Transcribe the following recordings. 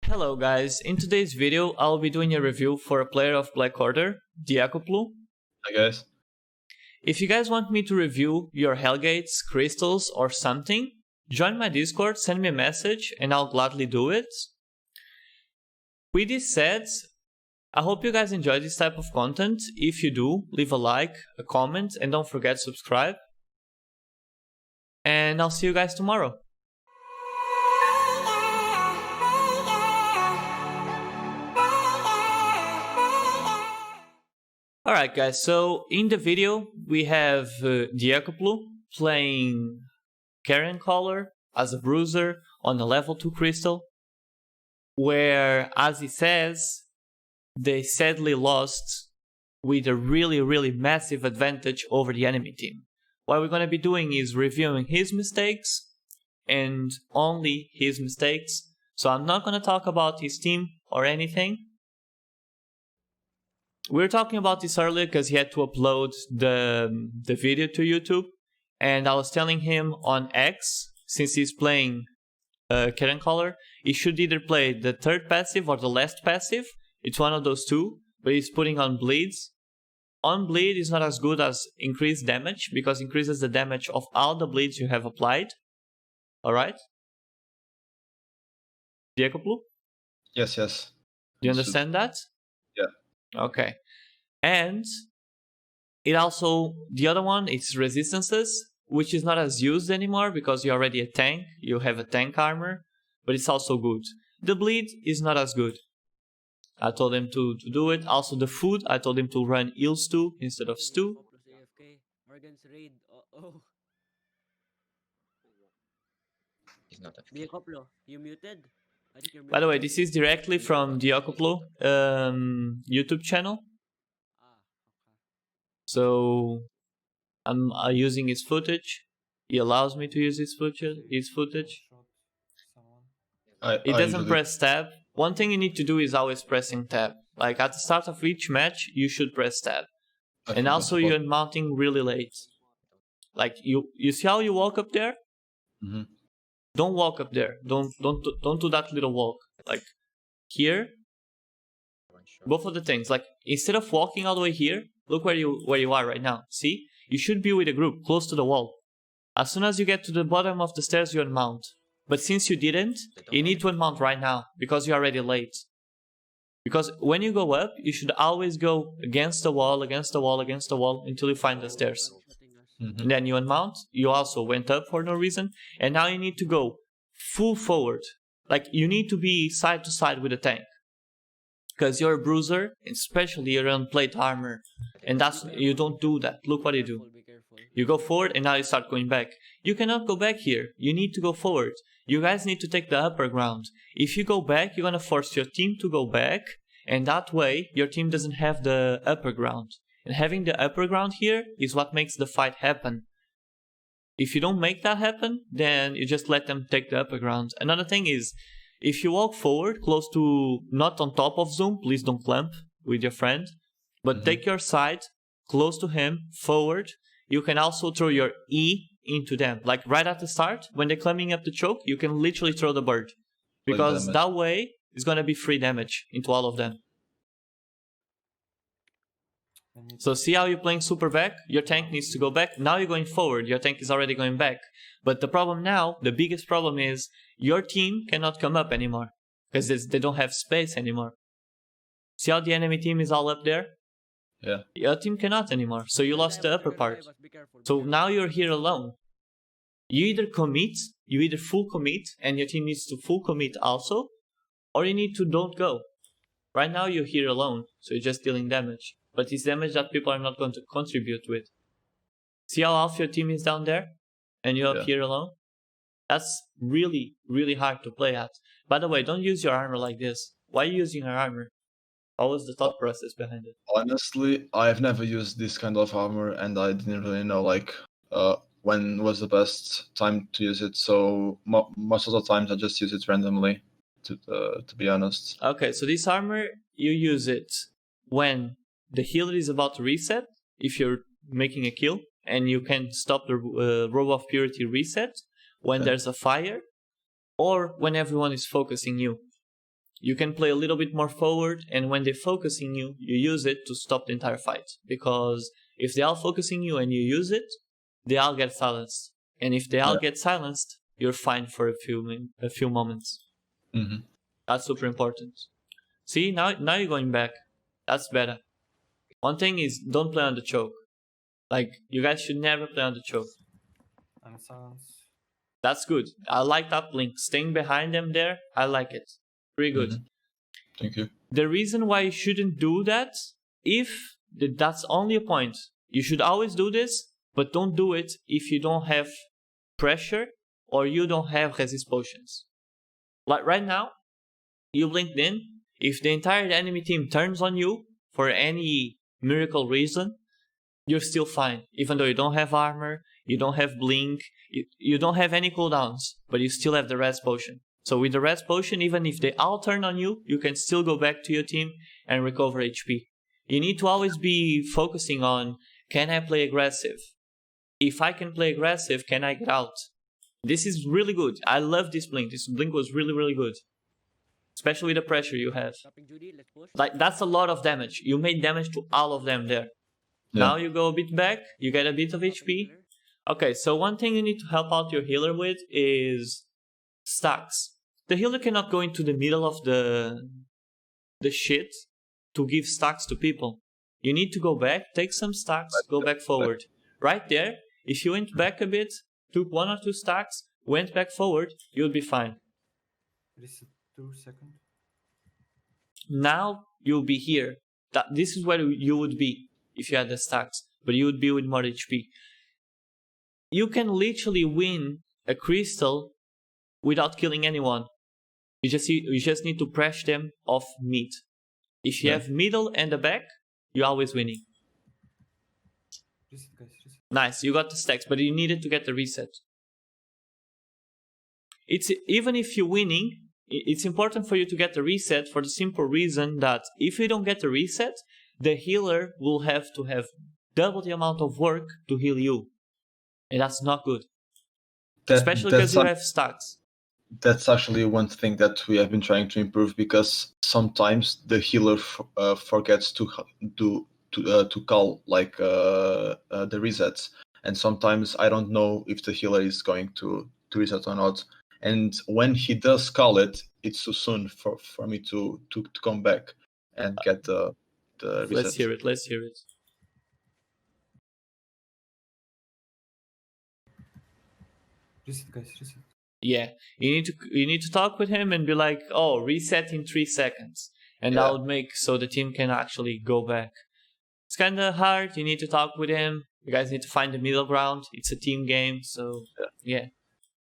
Hello guys, in today's video I'll be doing a review for a player of Black Order, Diakoplu. Hi guys. If you guys want me to review your Hellgates, crystals or something, join my Discord, send me a message and I'll gladly do it. With this said, I hope you guys enjoy this type of content. If you do, leave a like, a comment and don't forget to subscribe. And I'll see you guys tomorrow. Alright guys, so in the video we have Diakoplu playing Carrion Caller as a bruiser on a level 2 crystal, where, as he says, they sadly lost with a really massive advantage over the enemy team. What we're going to be doing is reviewing his mistakes and only his mistakes, so I'm not going to talk about his team or anything. We were talking about this earlier because he had to upload the video to YouTube, and I was telling him on X, since he's playing Carrion Caller, he should either play the third passive or the last passive. It's one of those two, but he's putting on bleeds. On bleed is not as good as increased damage, because it increases the damage of all the bleeds you have applied. Alright? Diakoplu? Yes. Do you understand that? Yeah. Okay. And it also, the other one is resistances, which is not as used anymore because you're already a tank, you have a tank armor, but it's also good. The bleed is not as good. I told him to do it. Also the food, I told him to run eel stew instead of stew. He's not AFK. Diakoplu, you muted? I think you're muted. By the way, this is directly from Diakoplu YouTube channel. So I'm using his footage. He allows me to use his footage. It doesn't press tab. One thing you need to do is always pressing tab. Like at the start of each match, you should press tab. And also you're mounting really late. Like you see how you walk up there? Mm-hmm. Don't walk up there. Don't do that little walk. Like here, both of the things. Like instead of walking all the way here, look where you are right now. See? You should be with a group close to the wall. As soon as you get to the bottom of the stairs, you unmount. But since you didn't, you need to unmount right now because you're already late. Because when you go up, you should always go against the wall until you find the stairs. Mm-hmm. And then you unmount. You also went up for no reason. And now you need to go full forward. Like you need to be side to side with the tank. Because you're a bruiser, especially you're on plate armor. And you don't do that. Look what you do. You go forward and now you start going back. You cannot go back here. You need to go forward. You guys need to take the upper ground. If you go back, you're gonna force your team to go back. And that way, your team doesn't have the upper ground. And having the upper ground here is what makes the fight happen. If you don't make that happen, then you just let them take the upper ground. Another thing is, if you walk forward, close to, not on top of Zoom, please don't clamp with your friend, but take your side, close to him, forward. You can also throw your E into them. Like right at the start, when they're climbing up the choke, you can literally throw the bird. Because that way, it's gonna be free damage into all of them. So see how you're playing super back? Your tank needs to go back. Now you're going forward. Your tank is already going back. But the problem now, the biggest problem is your team cannot come up anymore. Because they don't have space anymore. See how the enemy team is all up there? Yeah. Your team cannot anymore. So you lost the upper part. So now you're here alone. You either full commit and your team needs to full commit also. Or you need to don't go. Right now you're here alone. So you're just dealing damage. But it's damage that people are not going to contribute with. See how half your team is down there? And you're up here alone? That's really hard to play at. By the way, don't use your armor like this. Why are you using your armor? What was the thought process behind it? Honestly, I've never used this kind of armor and I didn't really know like when was the best time to use it. So most of the times I just use it randomly, to be honest. Okay, so this armor, you use it when the healer is about to reset, if you're making a kill, and you can stop the robe of purity reset when there's a fire, or when everyone is focusing you. you can play a little bit more forward, and when they're focusing you, you use it to stop the entire fight. Because if they are focusing you and you use it, they all get silenced. And if they all get silenced, you're fine for a few moments. Mm-hmm. That's super important. See, now you're going back. That's better. One thing is, don't play on the choke. Like, you guys should never play on the choke. And silence. That's good. I like that blink. Staying behind them there, I like it. Pretty good. Mm-hmm. Thank you. The reason why you shouldn't do that, if that's only a point, you should always do this, but don't do it if you don't have pressure or you don't have resist potions. Like right now, you blinked in. If the entire enemy team turns on you for any miracle reason, you're still fine. Even though you don't have armor, you don't have blink, you don't have any cooldowns, but you still have the res potion. So with the res potion, even if they all turn on you, you can still go back to your team and recover HP. You need to always be focusing on, can I play aggressive? If I can play aggressive, can I get out? This is really good. I love this blink. This blink was really, really good. Especially with the pressure you have. Stopping Judy, let's push. Like, that's a lot of damage. You made damage to all of them there. Yeah. Now you go a bit back, you get a bit of HP. Okay, so one thing you need to help out your healer with is stacks. The healer cannot go into the middle of the shit to give stacks to people. You need to go back, take some stacks, go back forward. Right there, if you went back a bit, took 1 or 2 stacks, went back forward, you'll be fine. Reset 2 seconds. Now you'll be here. This is where you would be if you had the stacks, but you would be with more HP. You can literally win a crystal without killing anyone. You just need to press them off mid. If you have middle and the back, you're always winning. Reset, guys, reset. Nice, you got the stacks, but you needed to get the reset. Even if you're winning, it's important for you to get the reset for the simple reason that if you don't get the reset, the healer will have to have double the amount of work to heal you. And that's not good. Especially because you have stacks. That's actually one thing that we have been trying to improve, because sometimes the healer forgets to call like the resets, and sometimes I don't know if the healer is going to reset or not. And when he does call it, it's too soon for me to come back and get the reset. Let's hear it. Let's hear it. Reset, guys, reset. Yeah, you need to talk with him and be like, oh, reset in 3 seconds, and that would make so the team can actually go back. It's kind of hard. You need to talk with him. You guys need to find the middle ground. It's a team game, so yeah.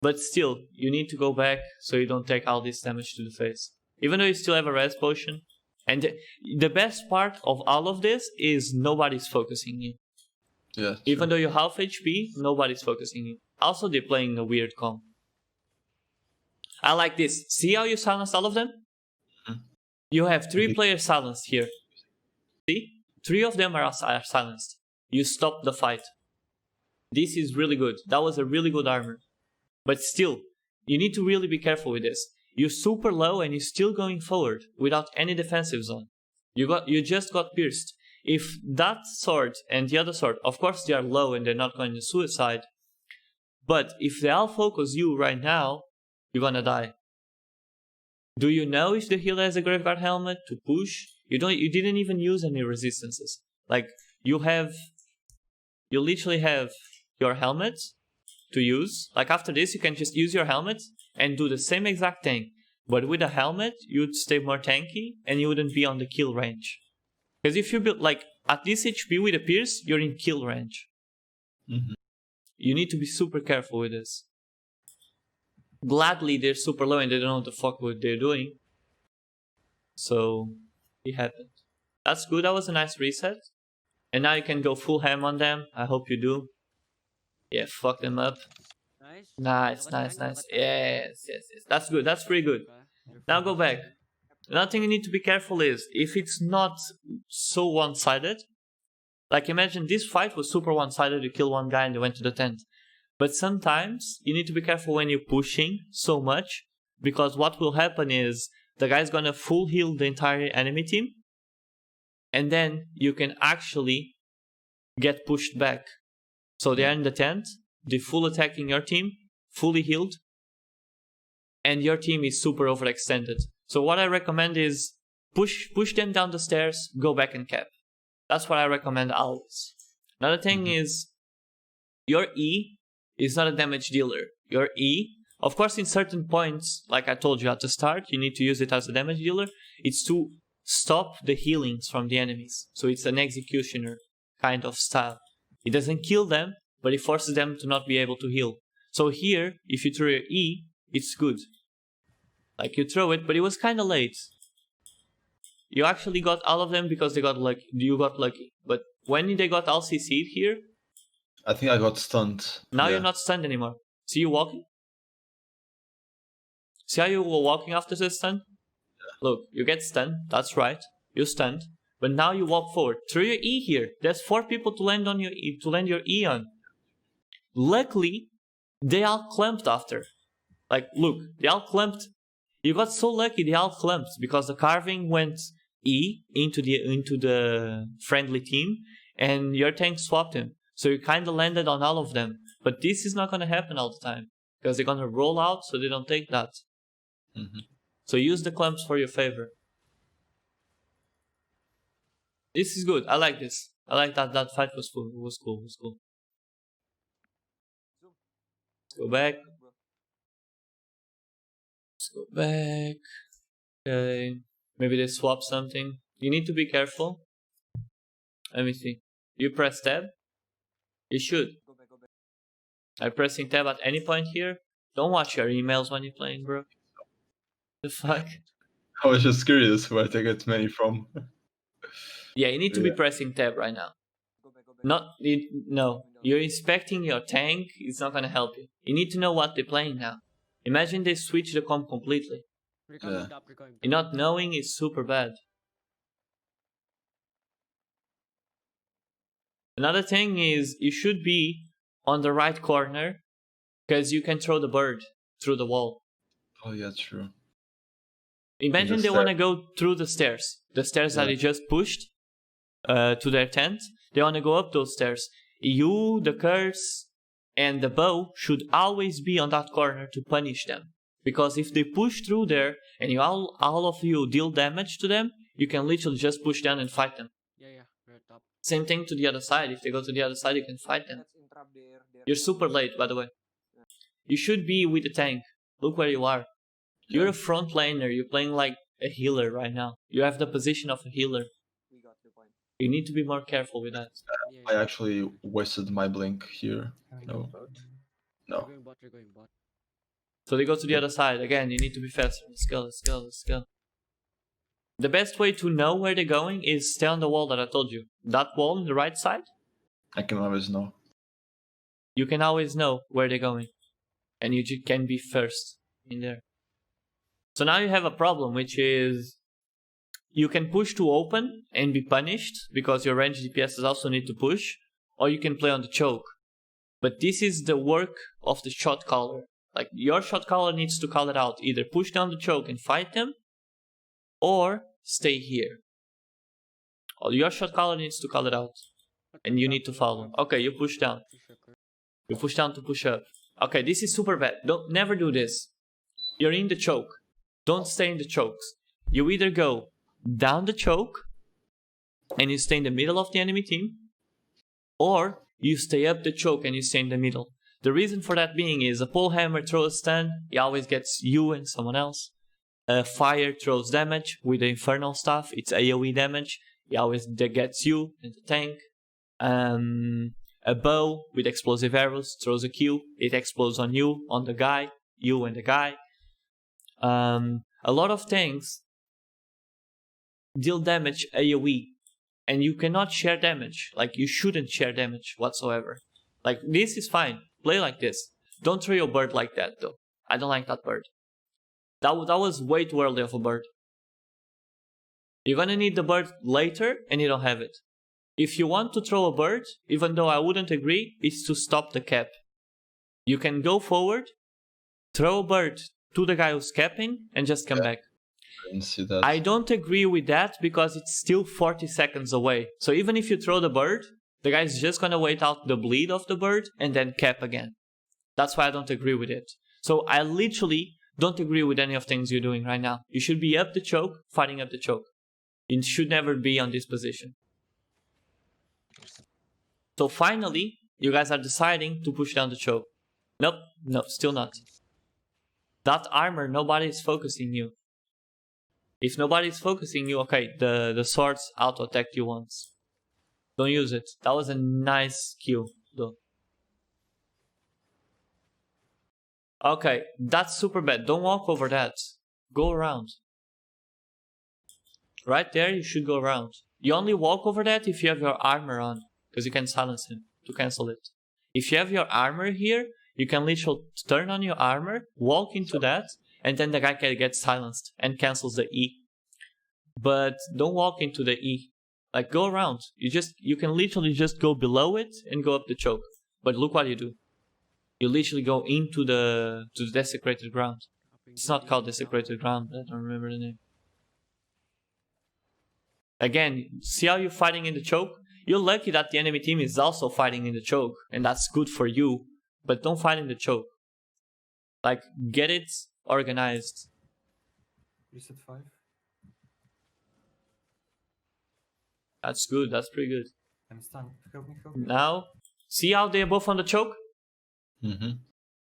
But still, you need to go back so you don't take all this damage to the face. Even though you still have a res potion. And the best part of all of this is nobody's focusing you. Yeah. Even though you're half HP, nobody's focusing you. Also, they're playing a weird comp. I like this. See how you silenced all of them? Mm-hmm. You have 3 players silenced here. See? 3 of them are silenced. You stopped the fight. This is really good. That was a really good armor. But still, you need to really be careful with this. You're super low and you're still going forward without any defensive zone. You just got pierced. If that sword and the other sword, of course they are low and they're not going to suicide, but if they all focus you right now, you're gonna die. Do you know if the healer has a Graveguard helmet to push? You didn't even use any resistances. Like, you literally have your helmet to use. Like, after this you can just use your helmet and do the same exact thing. But with a helmet, you'd stay more tanky and you wouldn't be on the kill range. Because if you build, like, at this HP with a pierce, you're in kill range. Mm-hmm. You need to be super careful with this. Gladly, they're super low and they don't know what the fuck what they're doing. So, it happened. That's good, that was a nice reset. And now you can go full ham on them. I hope you do. Yeah, fuck them up. Nice. Nice. Yes. That's good, that's pretty good. Now go back. Another thing you need to be careful is, if it's not so one-sided, like imagine this fight was super one-sided, you kill one guy and they went to the tent. But sometimes, you need to be careful when you're pushing so much, because what will happen is, the guy's gonna full heal the entire enemy team. And then you can actually get pushed back. So they are in the tent, they full attacking your team, fully healed, and your team is super overextended. So what I recommend is push them down the stairs, go back and cap. That's what I recommend always. Another thing is, your E is not a damage dealer. Your E, of course in certain points, like I told you at the start, you need to use it as a damage dealer. It's to stop the healings from the enemies. So it's an executioner kind of style. It doesn't kill them, but it forces them to not be able to heal. So here, if you throw your E, it's good. Like you throw it, but it was kind of late. You actually got all of them because they got lucky. You got lucky. But when they got all CC'd here, I think I got stunned. now Yeah. you're not stunned anymore. See you walking? See how you were walking after the stun? Look, you get stunned. That's right. You're stunned. But now you walk forward. Throw your E here. There's 4 people to land on your E, to land your E on. Luckily, they all clumped after. Like, look, they all clumped. You got so lucky they all clumped because the carving went E into the friendly team, and your tank swapped him. So you kind of landed on all of them. But this is not going to happen all the time because they're going to roll out so they don't take that. So use the clumps for your favor. This is good. I like this. I like that. That fight was cool. It was cool. It was cool. Let's go back. Let's go back. Okay. Maybe they swap something. You need to be careful. Let me see. You press tab. You should. I'm pressing tab at any point here. Don't watch your emails when you're playing, bro. The fuck? I was just curious where to get money from. Yeah, you need to be pressing tab right now. No, you're inspecting your tank. It's not gonna help you. You need to know what they're playing now. Imagine they switch the comp completely. Yeah. And not knowing is super bad. Another thing is you should be on the right corner because you can throw the bird through the wall. Oh yeah, true. Imagine they want to go through the stairs that they just pushed to their tent. They want to go up those stairs. You, the curse, and the bow should always be on that corner to punish them. Because if they push through there and you all of you deal damage to them, you can literally just push down and fight them. Yeah, we're top. Same thing to the other side. If they go to the other side, you can fight them. You're super late, by the way. You should be with the tank. Look where you are. You're a front laner. You're playing like a healer right now. You have the position of a healer. You need to be more careful with that. I actually wasted my blink here. No. We're going bot, we're going bot. So they go to the other side. Again, you need to be faster. Let's go, let's go, let's go. The best way to know where they're going is stay on the wall that I told you. That wall on the right side, I can always know. you can always know where they're going. And you can be first in there. So now you have a problem, which is you can push to open and be punished because your range DPSs also need to push, or you can play on the choke. But this is the work of the shot caller. Like, your shot caller needs to call it out. Either push down the choke and fight them, or stay here. Or your shot caller needs to call it out. And you need to follow. Okay, you push down. You push down to push up. Okay, this is super bad. Never do this. You're in the choke. Don't stay in the chokes. You either go down the choke and you stay in the middle of the enemy team, or you stay up the choke and you stay in the middle. The reason for that being is a pole hammer throws stun, he always gets you and someone else. A fire throws damage with the infernal stuff, it's AoE damage, he always gets you and the tank. A bow with explosive arrows throws a Q, it explodes on you, on the guy, you and the guy. A lot of tanks deal damage AoE, and you cannot share damage. Like, you shouldn't share damage whatsoever. Like, this is fine. Play like this. Don't throw your bird like that, though. I don't like that bird. That was way too early of a bird. You're gonna need the bird later, and you don't have it. If you want to throw a bird, even though I wouldn't agree, it's to stop the cap. You can go forward, throw a bird to the guy who's capping, and just come back. I didn't see that. I don't agree with that because it's still 40 seconds away. So even if you throw the bird, the guy's just gonna wait out the bleed of the bird and then cap again. That's why I don't agree with it. So I literally don't agree with any of things you're doing right now. You should be up the choke, fighting up the choke. You should never be on this position. So finally, you guys are deciding to push down the choke. Nope, no, still not. That armor, nobody is focusing you. If nobody is focusing you, okay, the swords auto-attacked you once. Don't use it. That was a nice skill, though. Okay, that's super bad. Don't walk over that. Go around. Right there, you should go around. You only walk over that if you have your armor on, because you can silence him to cancel it. If you have your armor here, you can literally turn on your armor, walk into that, and then the guy can get silenced and cancels the E. But don't walk into the E. Like, go around. You can literally just go below it and go up the choke. But look what you do. You literally go into the desecrated ground. It's not called desecrated ground, I don't remember the name. Again, see how you're fighting in the choke? You're lucky that the enemy team is also fighting in the choke, and that's good for you, but don't fight in the choke. Like, get it organized. Reset 5. That's good, that's pretty good. I'm stunned. Help me, help me. Now, see how they're both on the choke? Mm-hmm.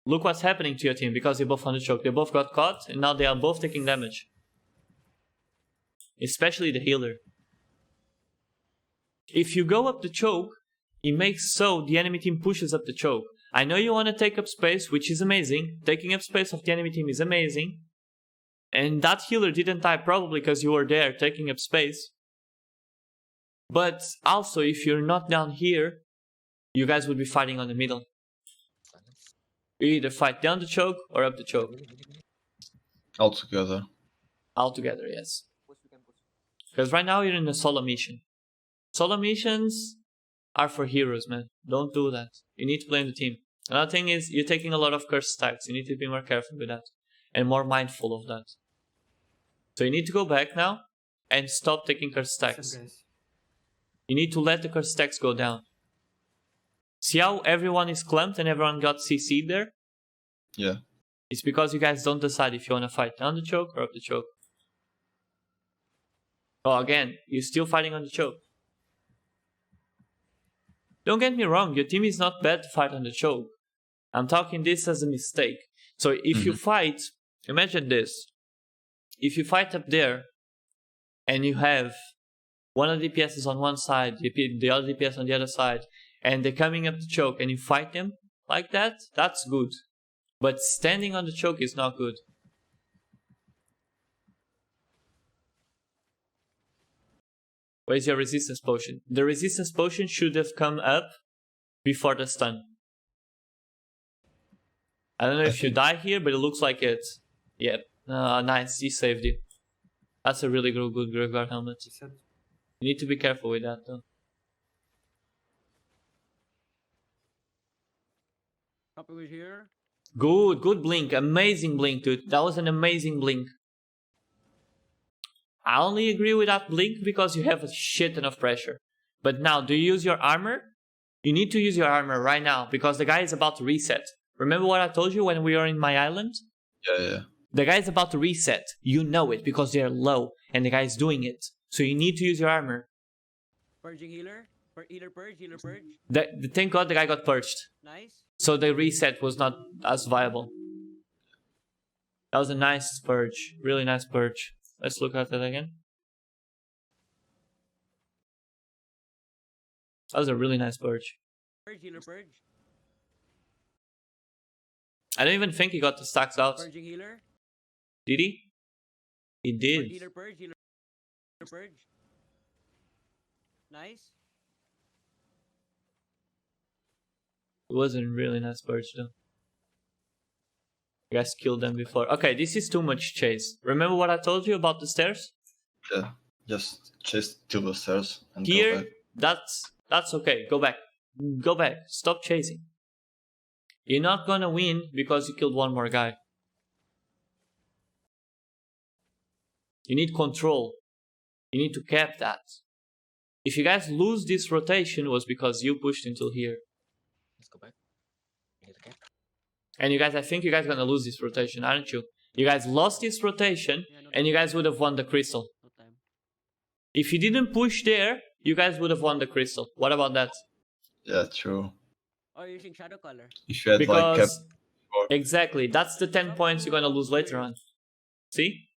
Look what's happening to your team because they're both on the choke. They both got caught, and now they are both taking damage. Especially the healer. If you go up the choke, it makes so the enemy team pushes up the choke. I know you want to take up space, which is amazing. Taking up space of the enemy team is amazing. And that healer didn't die probably because you were there taking up space. But also, if you're not down here, you guys would be fighting on the middle. You either fight down the choke or up the choke. All together. All together, yes. Because right now you're in a solo mission. Solo missions are for heroes, man. Don't do that. You need to play in the team. Another thing is, you're taking a lot of curse stacks. You need to be more careful with that. And more mindful of that. So you need to go back now and stop taking curse stacks. Reset, guys. You need to let the curse stacks go down. See how everyone is clamped and everyone got CC'd there? Yeah. It's because you guys don't decide if you want to fight down the choke or up the choke. Oh, again, you're still fighting on the choke. Don't get me wrong, your team is not bad to fight on the choke. I'm talking this as a mistake. So if you fight, imagine this. If you fight up there, and you have one of the DPS on one side, the other DPS on the other side, and they're coming up the choke, and you fight them like that, that's good. But standing on the choke is not good. Where's your resistance potion? The resistance potion should have come up before the stun. I don't know if you die here, but it looks like it. Yep. Nice, he saved you. That's a really good Graveyard helmet. Reset. You need to be careful with that though. Copy with here. Good blink. Amazing blink, dude. That was an amazing blink. I only agree with that blink because you have a shit ton of pressure. But now, do you use your armor? You need to use your armor right now because the guy is about to reset. Remember what I told you when we were in my island? Yeah. The guy is about to reset. You know it because they're low and the guy is doing it. So you need to use your armor. Purging healer. Healer purge. Thank God the guy got purged. Nice. So the reset was not as viable. That was a nice purge. Really nice purge. Let's look at that again. That was a really nice purge. Healer purge. I don't even think he got the stacks out. Purging healer. Did he? He did. Healer purge. Nice. It was a really nice purge though. You guys killed them before. Okay, this is too much chase. Remember what I told you about the stairs? Yeah. Just chase to the stairs and go Here, back. that's okay. Go back. Go back. Stop chasing. You're not gonna win because you killed one more guy. You need control. You need to cap that. If you guys lose this rotation, it was because you pushed until here. Let's go back. We need to cap. And you guys, I think you guys are gonna lose this rotation, aren't you? You guys lost this rotation, Yeah, no and you guys would have won the crystal. No time. If you didn't push there, you guys would have won the crystal. What about that? Yeah, true. Oh, you're using shadow color. If you had like kept Because exactly, that's the 10 points you're gonna lose later on. See?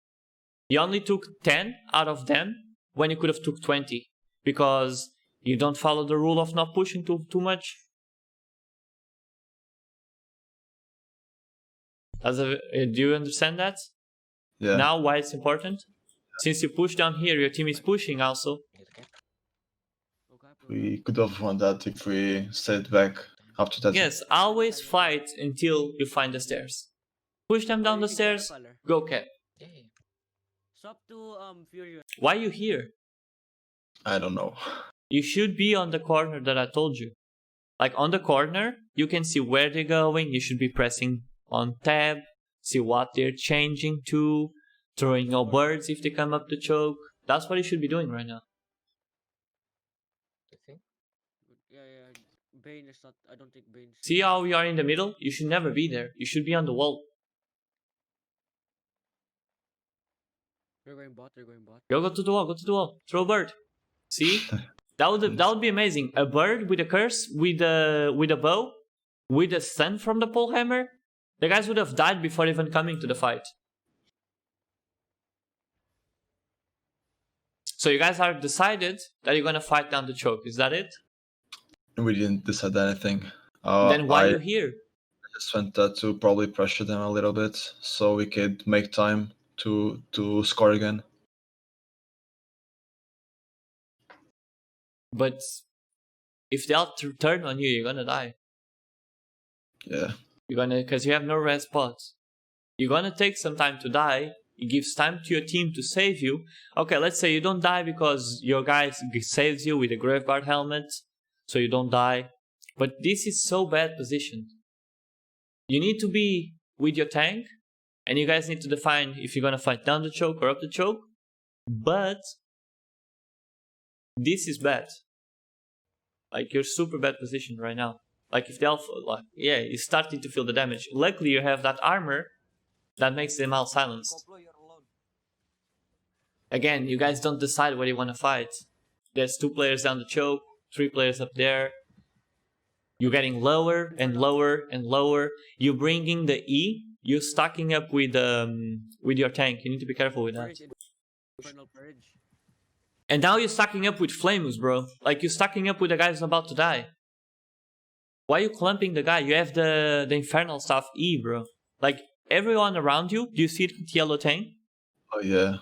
You only took 10 out of them when you could have took 20. Because you don't follow the rule of not pushing too much. Do you understand that? yeah. Now why it's important? Since you push down here, your team is pushing also. We need to cap. Go cap, go We could have won that if we stayed back after that. Yes, always fight until you find the stairs. Push them cap. down Oh, the you're using shadow stairs, color. go cap. Yeah, yeah. Swap to Furious. Why you here? I don't know. You should be on the corner that I told you. Like on the corner, you can see where they're going. You should be pressing on tab, see what they're changing to, throwing your birds if they come up the choke. That's what you should be doing right now. You think? Yeah. Bane is not. I don't think Bane. See how we are in the middle? You should never be there. You should be on the wall. They're going bot. They're going bot. Go to the wall, go to the wall. Throw a bird. See? That would be amazing. A bird with a curse, with a bow, with a stun from the pole hammer. The guys would have died before even coming to the fight. So you guys are decided that you're gonna fight down the choke. Is that it? We didn't decide anything. Then why I are you here? just went there to probably pressure them a little bit so we could make time to score again. But if they'll turn on you, you're gonna die. Yeah. You're gonna, cause you have no red spots. You're gonna take some time to die. It gives time to your team to save you. Okay, let's say you don't die because your guy saves you with a Graveguard helmet, so you don't die. But this is so bad positioned. You need to be with your tank, and you guys need to define if you're gonna fight down the choke or up the choke. But this is bad. Like you're super bad positioned right now. Like if they'll, like, yeah, you're starting to feel the damage. Luckily, you have that armor that makes them all silenced. Again, you guys don't decide what you want to fight. There's 2 players down the choke, 3 players up there. You're getting lower and lower and lower. You're bringing the E. You're stacking up with your tank. You need to be careful with that. Purge, Infernal Purge. And now you're stacking up with Flamus, bro. Like you're stacking up with the guy who's about to die. Why are you clumping the guy? You have the Infernal stuff E, bro. Like everyone around you, do you see the yellow tank? Oh yeah.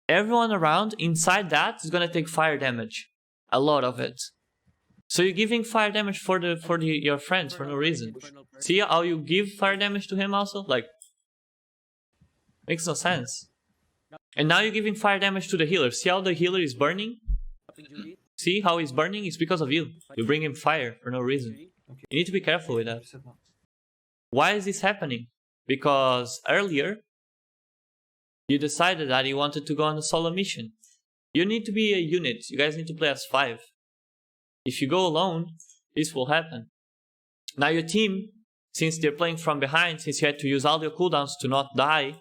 Everyone around inside that is gonna take fire damage. A lot of it. So you're giving fire damage for your friends for no reason. Infernal Purge. See how you give fire damage to him also? Like, makes no sense. And now you're giving fire damage to the healer. See how the healer is burning? Tapping Judy. See how he's burning? It's because of you. You bring him fire for no reason. Judy. You need to be careful with that. Reset now. Why is this happening? Because earlier, you decided that you wanted to go on a solo mission. You need to be a unit. You guys need to play as 5. If you go alone, this will happen. Now your team, since they're playing from behind, since you had to use all your cooldowns to not die,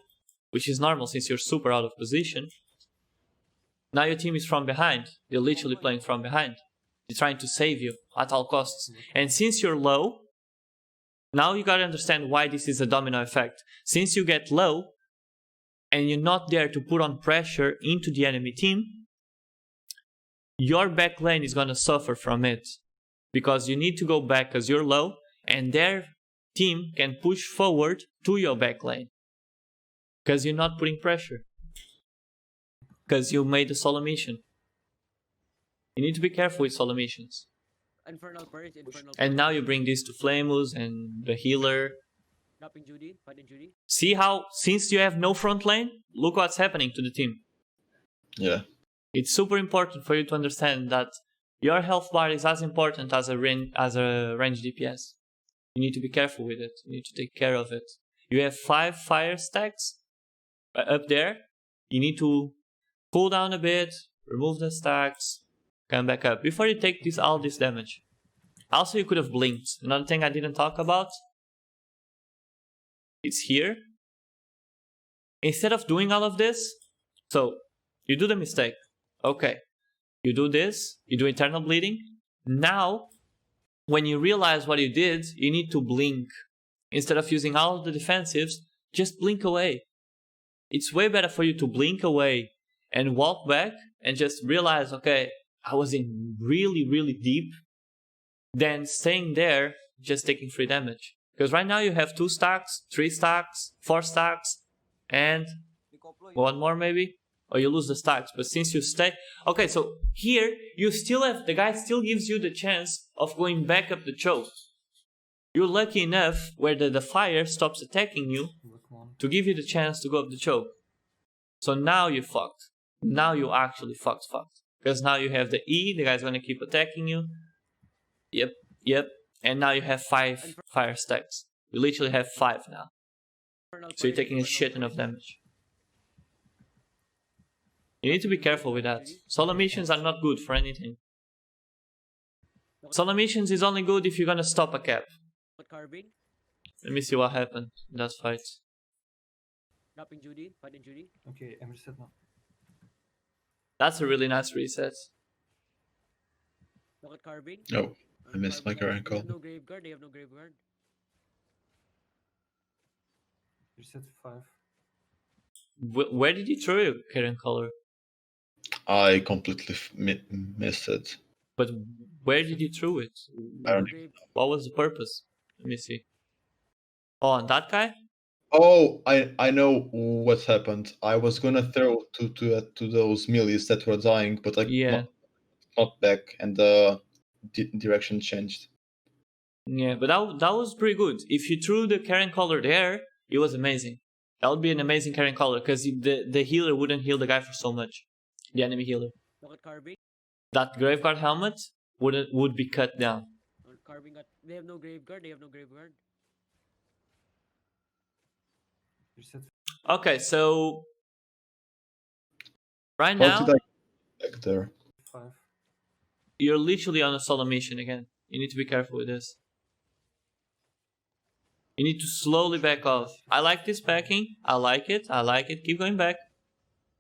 which is normal since you're super out of position, now your team is from behind. They're literally playing from behind. They're trying to save you at all costs. And since you're low, now you gotta understand why this is a domino effect. Since you get low, and you're not there to put on pressure into the enemy team, your back lane is gonna suffer from it. Because you need to go back because you're low, and their team can push forward to your back lane. Because you're not putting pressure. Because you made a solo mission. You need to be careful with solo missions. Infernal Purge. Infernal And Purge. now you bring this to Flamus and the healer. Tapping Judy. Fighting Judy. See how, since you have no front lane, look what's happening to the team. Yeah. It's super important for you to understand that your health bar is as important as a range DPS. You need to be careful with it. You need to take care of it. You have 5 fire stacks up there. You need to Cool down a bit, remove the stacks, come back up. Before you take all this damage. Also, you could have blinked. Another thing I didn't talk about. It's here. Instead of doing all of this, so you do the mistake. Okay. You do this, you do internal bleeding. Now, when you realize what you did, you need to blink. Instead of using all of the defensives, just blink away. It's way better for you to blink away and walk back and just realize, okay, I was in really, really deep, than staying there just taking free damage. Because right now you have 2 stacks, 3 stacks, 4 stacks, and 1 more maybe? Or you lose the stacks, but since you stay... Okay, so here, you still have... The guy still gives you the chance of going back up the choke. You're lucky enough where the fire stops attacking you to give you the chance to go up the choke. So now you fucked. Now you actually fucked. Because now you have the E, the guy's gonna keep attacking you. Yep. And now you have 5 fire stacks. You literally have 5 now. So you're taking a shit ton of damage. You need to be careful with that. Solo missions are not good for anything. Solo missions is only good if you're gonna stop a cap. Let me see what happened in that fight. Dropping Judy, fighting Judy. Okay, I'm reset now. Oh, That's a really nice reset. Look at Carbine. Oh, I missed my current They call. have no graveguard, they have no graveguard. Reset 5. Where did you throw your current color? I completely missed it. But where did you throw it? I don't What was the purpose? Let me see. Oh, on that guy? Oh, I know what happened. I was gonna throw to those melees that were dying, but I Yeah. not back, and the direction changed. Yeah, but that was pretty good. If you threw the current color there, it was amazing. That would be an amazing current color, because the healer wouldn't heal the guy for so much. The enemy healer. Look at Carbine. That Graveguard helmet would be cut down. Carbine got. They have no graveguard, they have no graveguard. Reset Okay, so right How now did I back there? 5. you're literally on a solo mission again. You need to be careful with this. You need to slowly back off. I like this backing. I like it. Keep going back.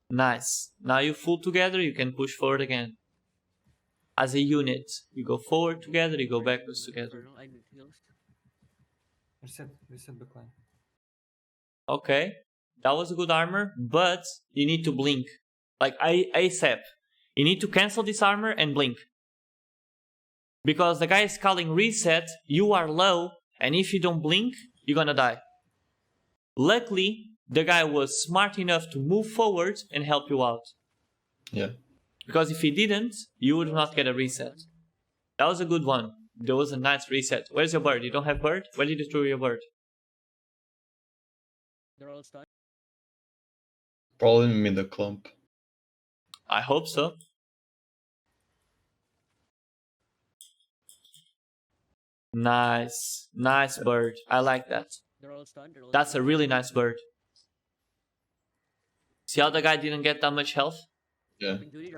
Nice. Now you full together, you can push forward again. As a unit, you go forward together, you go backwards together. I need heals. Reset backline. Okay, that was a good armor, but you need to blink. Like ASAP. You need to cancel this armor and blink. Because the guy is calling reset, you are low, and if you don't blink, you're gonna die. Luckily, the guy was smart enough to move forward and help you out. Yeah. Because if he didn't, you would not get a reset. That was a good one. There was a nice reset. Where's your bird? You don't have bird? Where did you throw your bird? They're all stunned. Probably in the clump. I hope so. Nice. Nice bird. I like that. They're all stunned. That's a really nice bird. See how the guy didn't get that much health? Yeah. Dropping Judy.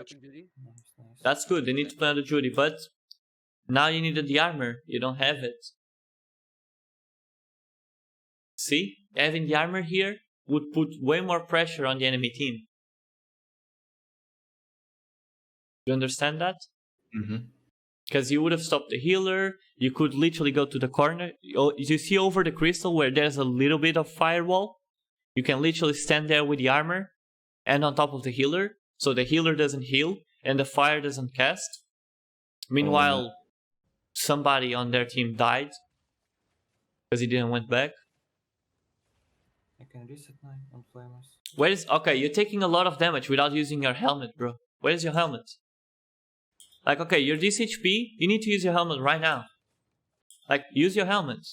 Nice. That's good. They need to play on the Judy, but now you needed the armor. You don't have it. See? Having the armor here would put way more pressure on the enemy team. You understand that? Mm-hmm. Because you would have stopped the healer. You could literally go to the corner. You see over the crystal where there's a little bit of firewall? You can literally stand there with the armor and on top of the healer. So the healer doesn't heal and the fire doesn't cast. Meanwhile, somebody on their team died because he didn't went back. I can reset now on flamers. Where is... Okay, you're taking a lot of damage without using your helmet, bro. Where is your helmet? Like, okay, you're this HP. You need to use your helmet right now. Like, use your helmet.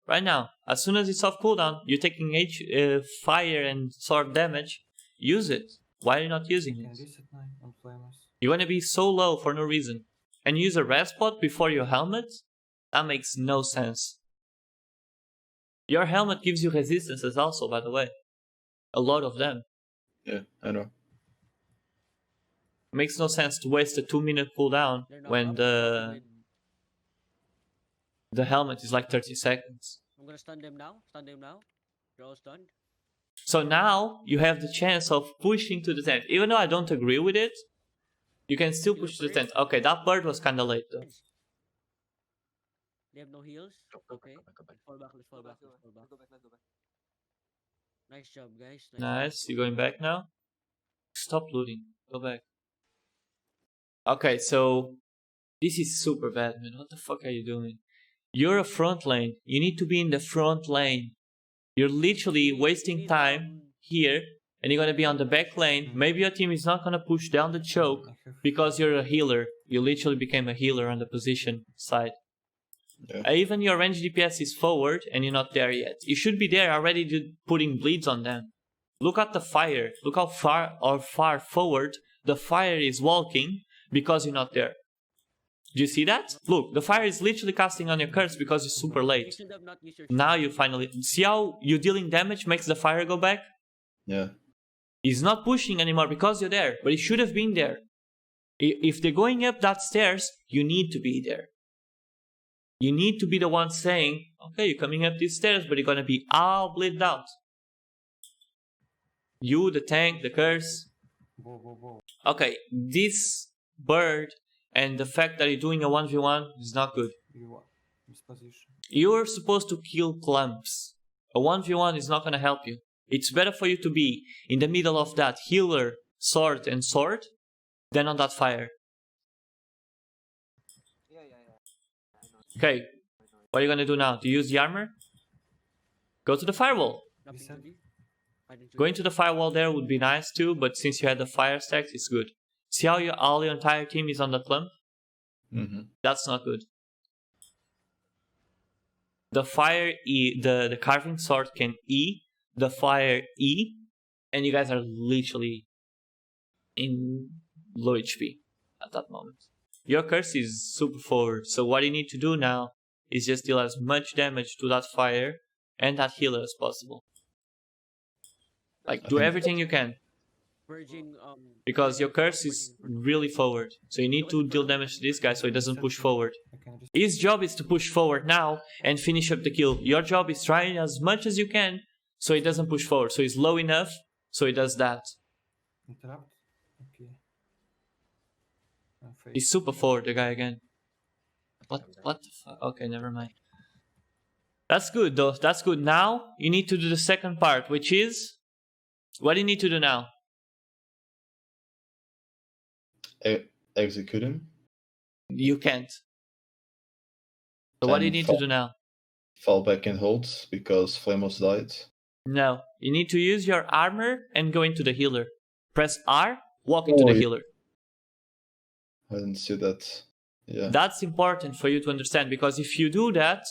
Right now. As soon as it's off cooldown, you're taking fire and sword damage. Use it. Why are you not using I can it? reset now on flamers. You want to be so low for no reason. And use a rest spot before your helmet? That makes no sense. Your helmet gives you resistances also, by the way. A lot of them. Yeah, I know. Makes no sense to waste a 2-minute cooldown They're not when up. the helmet is like 30 seconds. I'm gonna stun them now. Stun them now. They're all stunned. So now you have the chance of pushing to the tent. Even though I don't agree with it, you can still push to the tent. Okay, that bird was kind of late though. They have no heals. Go Okay. back, go back. Let's fall back. Let's fall back. Let's fall back. Let's go back. Nice job, guys. Nice, you going back now? Stop looting. Go back. Okay, so this is super bad, man. What the fuck are you doing? You're a front lane. You need to be in the front lane. You're literally wasting time here, and you're gonna be on the back lane. Maybe your team is not gonna push down the choke because you're a healer. You literally became a healer on the position side. Yeah. Even your range DPS is forward, and you're not there yet. You should be there already putting bleeds on them. Look at the fire. Look how far forward the fire is walking because you're not there. Do you see that? Look, the fire is literally casting on your curse because it's super You late. should have not used your Now you finally see how you dealing damage makes the fire go back? Yeah. He's not pushing anymore because you're there, but he should have been there. If they're going up that stairs, you need to be there. You need to be the one saying, okay, you're coming up these stairs, but you're gonna be all bleeded out. You, the tank, the curse. Whoa. Okay, this bird and the fact that you're doing a 1v1 is not good. You are. Misposition. You're supposed to kill clumps. A 1v1 is not gonna help you. It's better for you to be in the middle of that healer, sword, and sword than on that fire. Yeah. Okay, what are you gonna do now? Do you use the armor? Go to the firewall. Nothing said- to do. I didn't do Going to the firewall there would be nice too, but since you had the fire stacks, it's good. See how all your entire team is on the clump? Mm-hmm. That's not good. The fire E, the carving sword can E, the fire E, and you guys are literally in low HP at that moment. Your curse is super forward, so what you need to do now is just deal as much damage to that fire and that healer as possible. Like, do everything you can, Purging, because your curse is really forward. So you need to deal damage to this guy so he doesn't push forward. I can just His job is to push forward now and finish up the kill. Your job is trying as much as you can so he doesn't push forward. So he's low enough so he does that. interrupt. Okay. I'm fake. He's super forward, the guy again. What the fuck? Okay, never mind. That's good though. That's good. Now you need to do the second part, which is... What do you need to do now? Execute him. You can't. So what do you need to do now? Fall back and hold because Flamos died. No. You need to use your armor and go into the healer. Press R, walk into the yeah. healer. I didn't see that. Yeah. That's important for you to understand, because if you do that,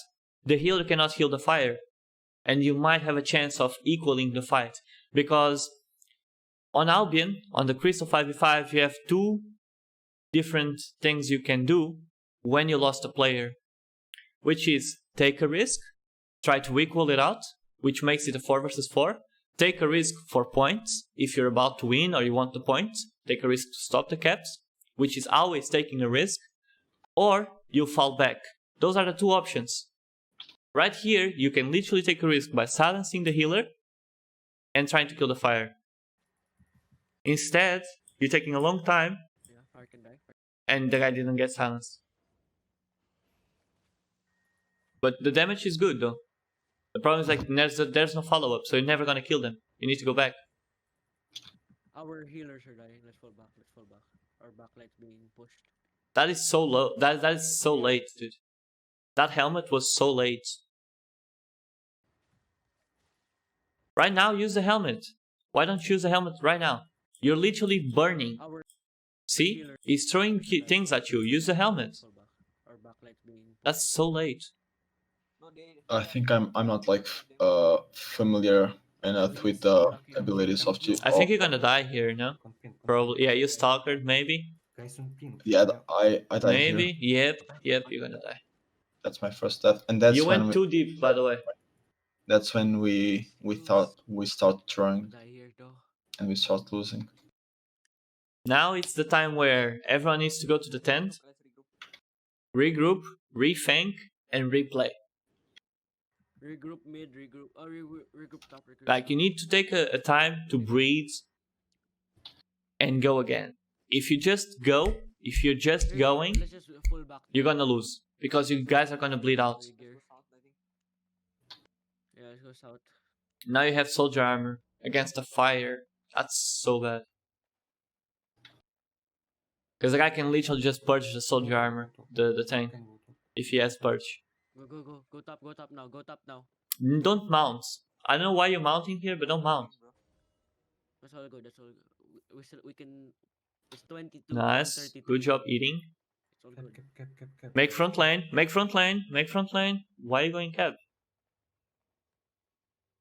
the healer cannot heal the fire. And you might have a chance of equaling the fight. Because on Albion, on the Crystal 5v5, you have two different things you can do when you lost a player. Which is take a risk, try to equal it out, which makes it a 4 versus 4. Take a risk for points, if you're about to win or you want the points. Take a risk to stop the caps, which is always taking a risk. Or you fall back. Those are the two options. Right here, you can literally take a risk by silencing the healer and trying to kill the fire. Instead, you're taking a long time Yeah, fire can die. and the guy didn't get silenced. But the damage is good though. The problem is like there's no follow-up, so you're never gonna kill them. You need to go back. Our healers are dying. Let's fall back. Let's fall back. Our backlight's being pushed. That is so low. That is so late, dude. That helmet was so late. Right now, use the helmet. Why don't you use the helmet right now? You're literally burning. Our See? He's throwing things at you. Use the helmet. fall back. Our backlight's being That's so late. I think I'm not like familiar enough with the abilities of G. I think you're gonna die here, no? Pin. Probably. Yeah, you stalkered, maybe. Guys on pin. Yeah, I died Maybe. here. Yep, you're gonna die. That's my first death, and that's You when went too deep, by the way. that's when we thought we start throwing die here though. and we start losing. Now it's the time where everyone needs to go to the tent, Let's regroup. regroup, refang, and replay. Regroup mid, regroup. Oh, regroup top, regroup Like top. you need to take a time to breathe and go again. If you just go, if you're just Here, going, let's just full back. you're gonna lose because you guys are gonna bleed out. Three gears. South, I think. Yeah, let's go south. Now you have soldier armor against the fire. That's so bad. Because the guy can literally just purge the soldier armor, the tank, Can go top. if he has purge. Go top now, go top now. Don't mount. I don't know why you're mounting here, but don't mount. Bro. That's all good, that's all good. We can, it's 22, Nice. 32. Good job eating. It's all Cap, good. cap. Make front lane. Make front lane. Make front lane. Why are you going cap?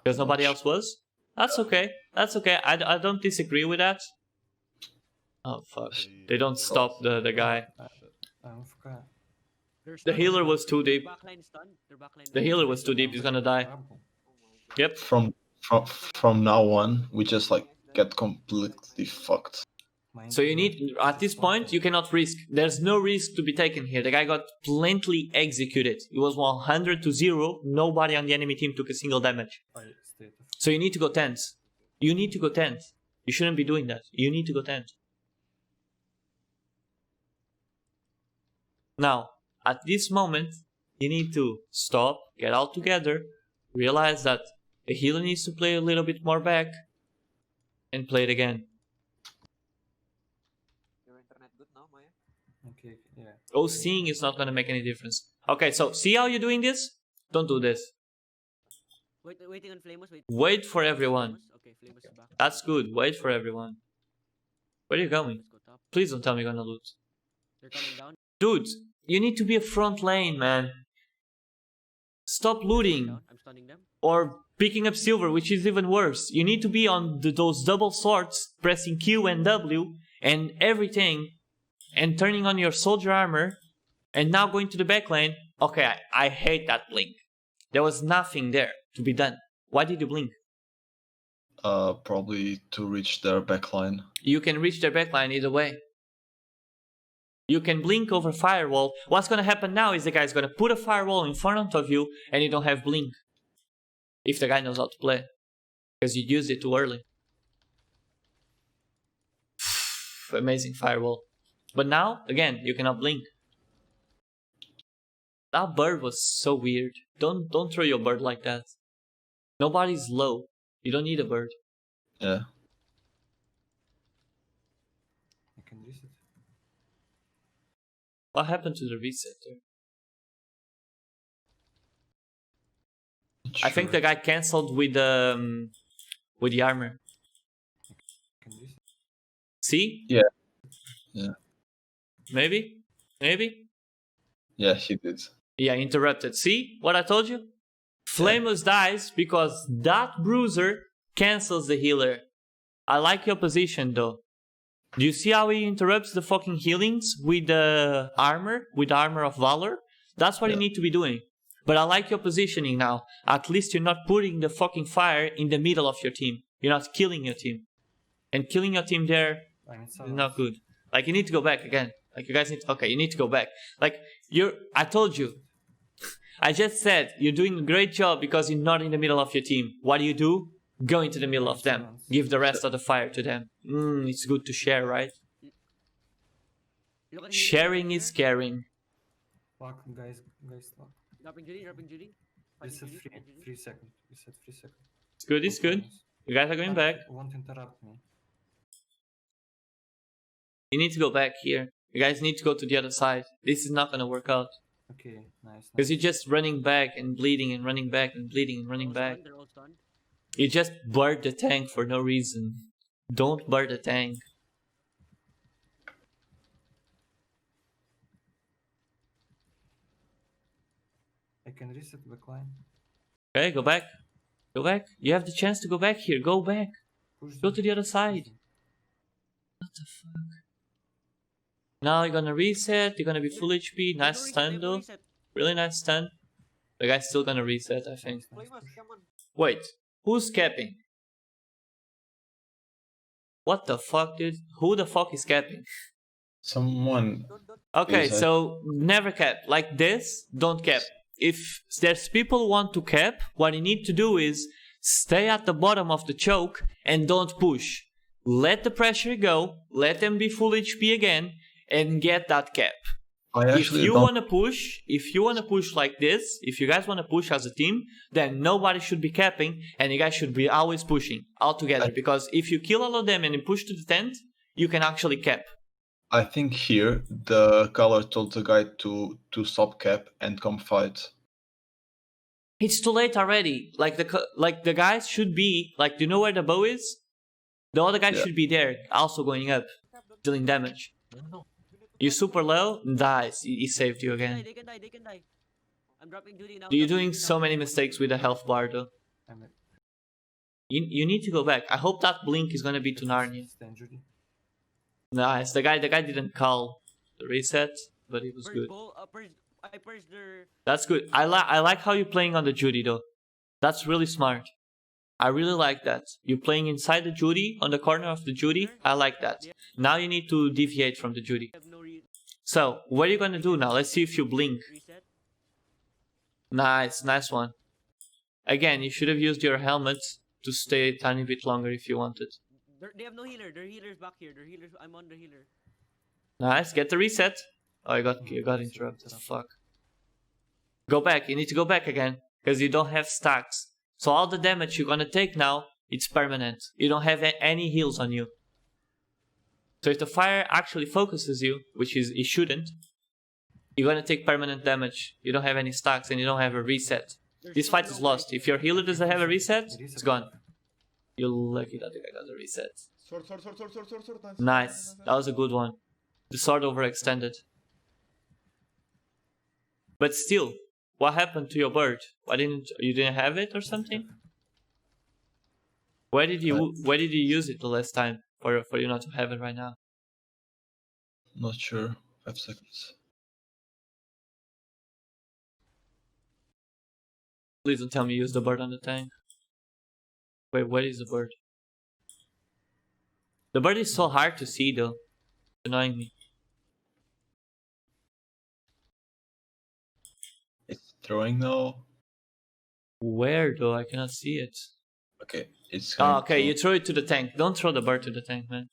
Because nobody else was? That's okay. That's okay. I don't disagree with that. Oh fuck. They don't stop the guy. AFK. They're The stunned, healer they're was too deep. backline stunned. Their backline The healer was too deep. He's gonna die. Bravo. Oh my god. Yep. From now on, we just like get completely fucked. Mine So you too. need, at this point, you cannot risk. There's no risk to be taken here. The guy got plenty executed. It was 100 to 0. Nobody on the enemy team took a single damage. I stayed off. So you need to go 10s. You need to go 10s. You shouldn't be doing that. You need to go 10s. Now, at this moment, you need to stop, get all together, realize that the healer needs to play a little bit more back, and play it again. Your internet good now, Maya? Okay, yeah. OCing is not going to make any difference. Okay, so see how you're doing this? Don't do this. Waiting on Flamous, Wait for everyone. Flamous. Okay, Flamous is back. That's good. Wait for everyone. Where are you going? Let's go top. Please don't tell me you're gonna lose. They're coming down. Dude, you need to be a front lane, man. Stop looting. Down. I'm stunning them. Or picking up silver, which is even worse. You need to be on those double swords, pressing Q and W and everything, and turning on your soldier armor, and now going to the back lane. Okay, I hate that blink. There was nothing there to be done. Why did you blink? Probably to reach their backline. You can reach their backline either way. You can blink over firewall. What's gonna happen now is the guy's gonna put a firewall in front of you and you don't have blink. If the guy knows how to play. Because you used it too early. Amazing firewall. But now, again, you cannot blink. That bird was so weird. Don't throw your bird like that. Nobody's low. You don't need a bird. Yeah. I can reset. What happened to the reset there? I think the guy cancelled with the armor. Can reset. See? Yeah. Yeah. Maybe? Maybe? Yeah, he did. Yeah, interrupted. See what I told you? Flamus dies because that bruiser cancels the healer. I like your position though. Do you see how he interrupts the fucking healings with the armor? With the armor of valor? That's what you need to be doing. But I like your positioning now. At least you're not putting the fucking fire in the middle of your team. You're not killing your team. And killing your team there I need is silence. not good. Like you need to go back again. Like you guys need to, okay, you need to go back. Like I told you. I just said you're doing a great job because you're not in the middle of your team. What do? Go into the middle of them. Give the rest of the fire to them. It's good to share, right? Look at Sharing is caring. Lock, guys, lock. Dropping Judy. Reset 3 seconds. Reset 3 seconds. It's good, it's good. You guys are going back. Won't interrupt me. You need to go back here. You guys need to go to the other side. This is not gonna work out. Okay, nice. Because you're just running back and bleeding and running back and bleeding and running back. They're all stunned. You just burnt the tank for no reason. Don't burn the tank. I can reset backline. Okay, go back. Go back. You have the chance to go back here. Go back. Push Go them, to the other push side. them. What the fuck? Now you're gonna reset. You're gonna be full HP. Nice stun though. Really nice stun. The guy's still gonna reset, I think. Nice Flamous, push. come on. Wait, who's capping? What the fuck, dude? Who the fuck is capping? Someone. Don't. Okay, Yes, so never cap. Like this, don't cap. If there's people want to cap, what you need to do is stay at the bottom of the choke and don't push. Let the pressure go, let them be full HP again, and get that cap. I If actually you don't. wanna push like this, if you guys wanna push as a team, then nobody should be capping, and you guys should be always pushing all together. Because if you kill all of them and you push to the tent, you can actually cap. I think here the color told the guy to stop cap and come fight. It's too late already. Like the guys should be like, do you know where the bow is? The other guy Yeah. should be there, also going up, dealing damage. You super low, dies. He saved you again. They can die. I'm dropping Judy now. You're doing so many mistakes with the health bar though. I'm at You need to go back. I hope that blink is gonna be to Narnia. stand Judy. Nice. The guy didn't call the reset, but it was good. I purged their... That's good. I like how you're playing on the Judy though. That's really smart. I really like that. You're playing inside the Judy, on the corner of the Judy. I like that. Now you need to deviate from the Judy. Have no So, what are you gonna do now? Let's see if you blink. reset. Nice one. Again, you should have used your helmet to stay a tiny bit longer if you wanted. They have no healer. Their healer's back here. Their healer's... I'm on the healer. Nice, get the reset. Oh, you got interrupted. Fuck. Go back. You need to go back again because you don't have stacks. So all the damage you're gonna take now, it's permanent. You don't have any heals on you. So if the fire actually focuses you, which is it shouldn't, you're gonna take permanent damage. You don't have any stacks and you don't have a reset. This fight is lost. If your healer doesn't have a reset, it's gone. You're lucky that the guy got a reset. Sword. Nice. That was a good one. The sword overextended. But still, what happened to your bird? Why didn't you have it or something? Where did you use it the last time for you not to have it right now? Not sure. 5 seconds. Please don't tell me you used the bird on the tank. Wait, where is the bird? The bird is so hard to see though. It's annoying me. It's throwing now. Where though? I cannot see it. Okay, it's. Oh, going okay, to- you throw it to the tank. Don't throw the bird to the tank, man.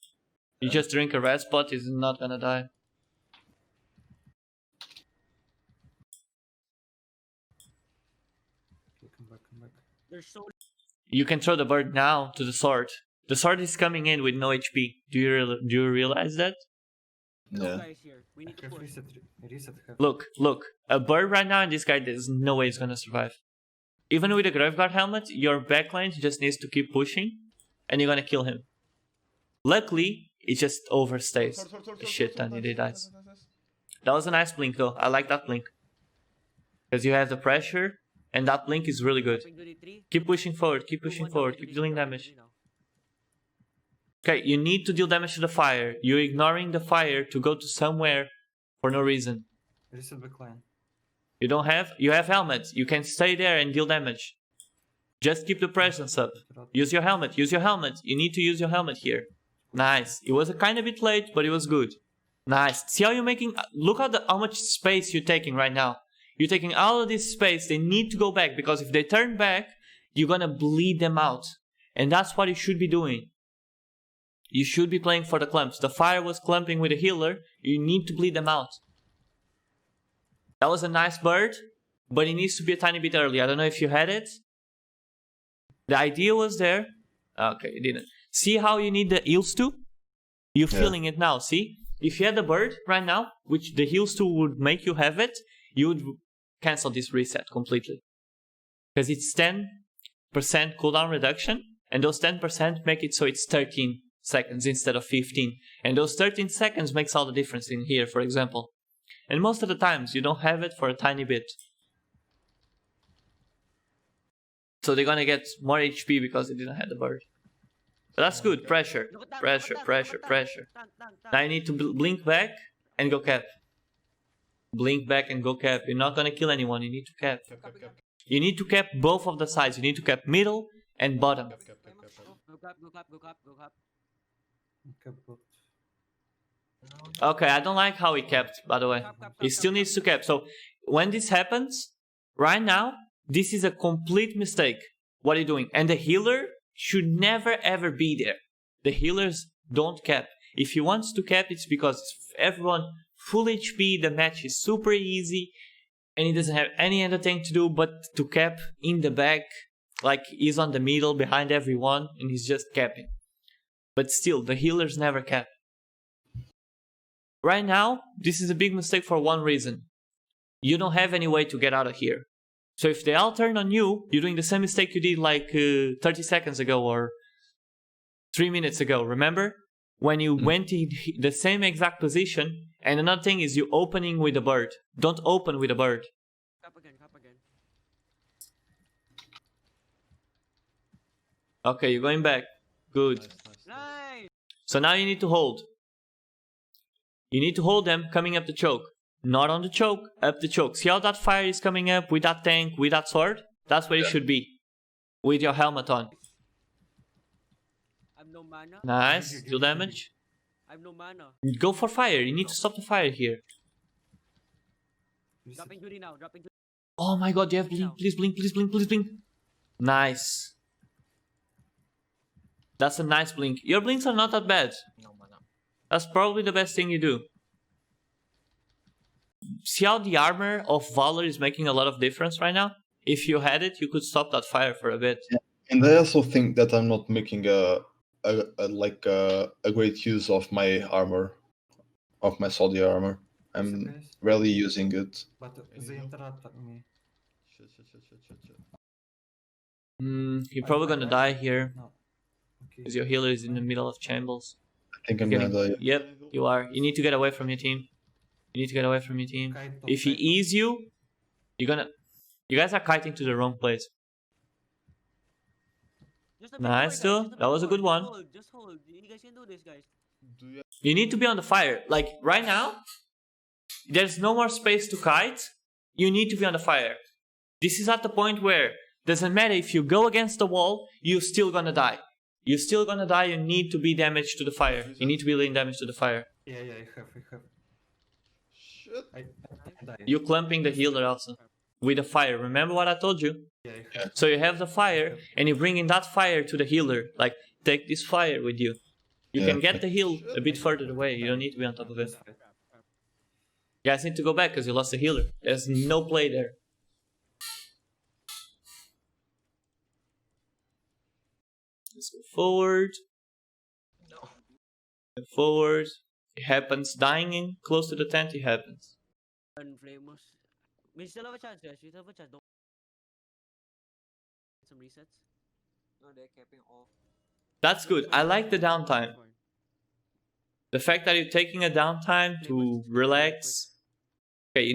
You just drink a red spot, is not gonna die. Okay, come back. They're so... You can throw the bird now to the sword. The sword is coming in with no HP. Do you realize that? No Yeah. guys here. We need to Have push. reset. Have. Look. A bird right now and this guy, there's no way he's gonna survive. Even with a Graveguard helmet, your backline just needs to keep pushing and you're gonna kill him. Luckily, it just overstays. Shit, and he dies. That was a nice blink though. I like that blink. Because you have the pressure and that blink is really good. Dropping Judy 3. Keep pushing forward, keep pushing forward, keep dealing damage. Okay, you need to deal damage to the fire. You're ignoring the fire to go to somewhere for no reason. Reset backline. You have helmets. You can stay there and deal damage. Just keep the presence up. Use your helmet. You need to use your helmet here. Nice. It was a kind of bit late, but it was good. Nice. See how you're making... Look at how much space you're taking right now. You're taking all of this space. They need to go back because if they turn back, you're gonna bleed them out. And that's what you should be doing. You should be playing for the clumps. The fire was clumping with a healer. You need to bleed them out. That was a nice bird, but it needs to be a tiny bit early. I don't know if you had it. The idea was there. Okay, you didn't. See how you need the heals too? You're feeling it now, see? If you had the bird right now, which the heals too would make you have it, you would cancel this reset completely. Because it's 10% cooldown reduction, and those 10% make it so it's 13 seconds instead of 15. And those 13 seconds makes all the difference in here, for example. And most of the times, you don't have it for a tiny bit. So they're gonna get more HP because they didn't have the bird. But that's good. Pressure. Now you need to blink back and go cap. Blink back and go cap. You're not gonna kill anyone. You need to cap. You need to cap both of the sides. You need to cap middle and bottom. Go cap. Cap blocked. Okay, I don't like how he kept, by the way. He still needs to cap. So when this happens, right now, this is a complete mistake. What are you doing? And the healer should never ever be there. The healers don't cap. If he wants to cap, it's because everyone full HP, the match is super easy, and he doesn't have any other thing to do but to cap in the back, like he's on the middle behind everyone, and he's just capping. But still, the healers never cap. Right now, this is a big mistake for one reason. You don't have any way to get out of here. So if they all turn on you, you're doing the same mistake you did like 30 seconds ago or 3 minutes ago, remember? When you went in the same exact position, and another thing is you opening with a bird. Don't open with a bird. Cap again, cap again. Okay, you're going back. Good. Nice! So now you need to hold. You need to hold them coming up the choke. Not on the choke, up the choke. See how that fire is coming up with that tank, with that sword? That's where you should be. With your helmet on. I have no mana. Nice. Deal damage. I have no mana. Go for fire. You need to stop the fire here. Reset. Dropping duty now, dropping duty. Oh my god, you have blink. Please blink, please blink, please blink. Nice. That's a nice blink. Your blinks are not that bad. That's probably the best thing you do. See how the armor of Valor is making a lot of difference right now? If you had it, you could stop that fire for a bit. And I also think that I'm not making a great use of my armor, of my soldier armor. I'm Reset, guys. rarely using it. But they interrupt me. You're probably gonna die here. No. Okay. Because your healer is in the middle of shambles. I think I'm Getting- gonna die. Yep, you are. You need to get away from your team. You need to get away from your team. Kite top, If he kite top. ease you, you're gonna... You guys are kiting to the wrong place. Just a bit Nice, more, guys. still. Just a That bit was a more. good Just one. hold, just hold. You guys can do this, guys. You need to be on the fire. Like, right now, there's no more space to kite. You need to be on the fire. This is at the point where doesn't matter if you go against the wall, you're still gonna die. You're still gonna die. You need to be damaged to the fire. You need to be dealing damage to the fire. Yeah, I have. Shit. I died. You're clumping the healer also. With the fire. Remember what I told you? Yeah, I have. So you have the fire, and you're bringing that fire to the healer. Like, take this fire with you. You Yeah. can get the heal a bit further away. You don't need to be on top of it. That's fine. You guys need to go back because you lost the healer. There's no play there. Let's go forward. Go forward. It happens. Dying in close to the tent, it happens. And Flamous. We still have a chance, guys. We still have a chance. Don't... Some resets. No, they're capping off. That's good. I like the downtime. The fact that you're taking a downtime to relax. Okay, you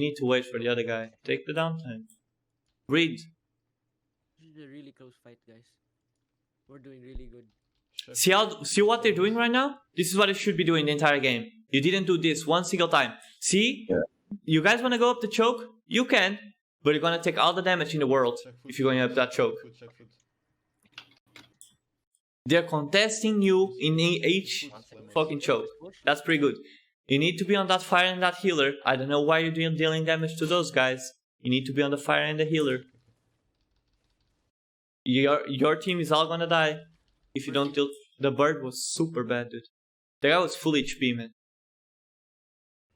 need to wait for the other guy. Take the downtime. Breathe. This is a really close fight, guys. We're doing really good. See what they're doing right now? This is what you should be doing the entire game. You didn't do this one single time. See? Yeah. You guys want to go up the choke? You can, but you're gonna take all the damage in the world if you're going up that choke. They're contesting you in each fucking choke. That's pretty good. You need to be on that fire and that healer. I don't know why you're dealing damage to those guys. You need to be on the fire and the healer. Your team is all gonna die if you don't deal. The bird was super bad, dude. The guy was full HP, man.